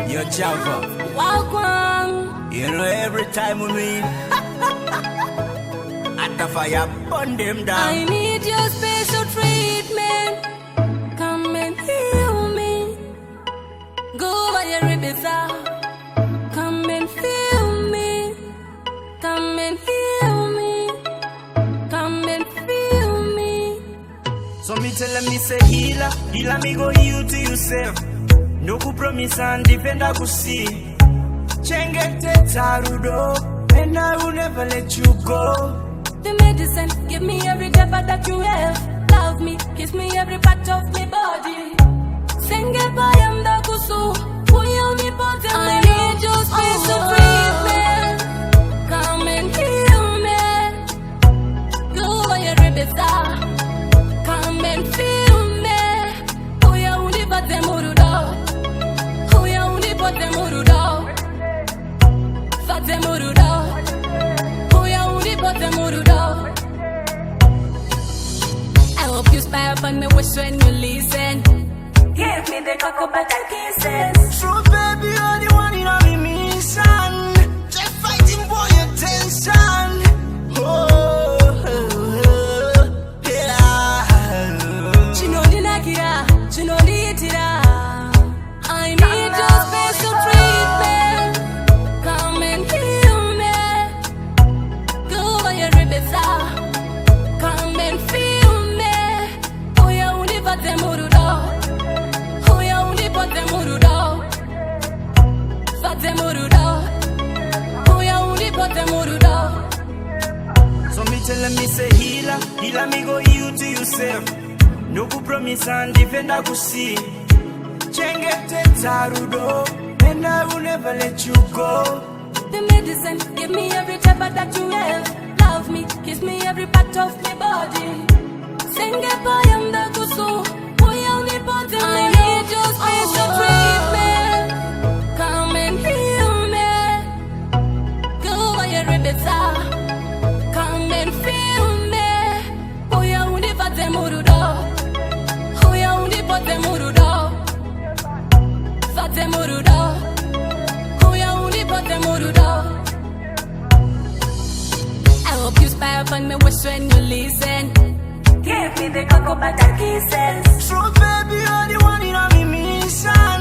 Yo, Java. Welcome. You know, every time we meet, at the fire, burn them down. I need your special treatment. Come and heal me. Go by your Ibiza. Come and feel me. Come and heal me. Come and feel me. So me tell me say healer, healer me go heal to yourself. No ku promise and defender ku see. Chengete tarudo, and I will never let you go. The medicine, give me every drop that you have. Love me, kiss me every part of my body. Senge bayam da kusu, uyoni pote. I need your special treatment. Come and heal me. Go by your Ibiza. Come and feel me. Uya unipate murudo. Uya unipate murudo. Fate murudo. Uya unipate murudo. I hope you spy upon me, wish when you listen. Give me the cocoa butter kisses. True baby, you're the one in my mission. Just fighting for your attention. I need your special treatment. Come and heal me. Go by your Ibiza. Come and feel me. Uya unipate murudo. Uya unipate murudo. Fate murudo. Uya unipate murudo. So me tell me say healer, healer me go heal to yourself. No ku promise and defender ku see. Chengete tarudo, and I will never let you go. The medicine, give me every drop that you have. Love me, kiss me every part of my body. Senge bayam da kusu, uya unipote. I need your special treatment. Come and heal me. Go by your Ibiza. Come and feel me. Uya unipote murudo. Uya unipote murudo. Fate murudo. Uya unipote murudo. I hope you spy upon me, wish when you listen. Give me the cocoa butter kisses. True baby, you're the one in my mission.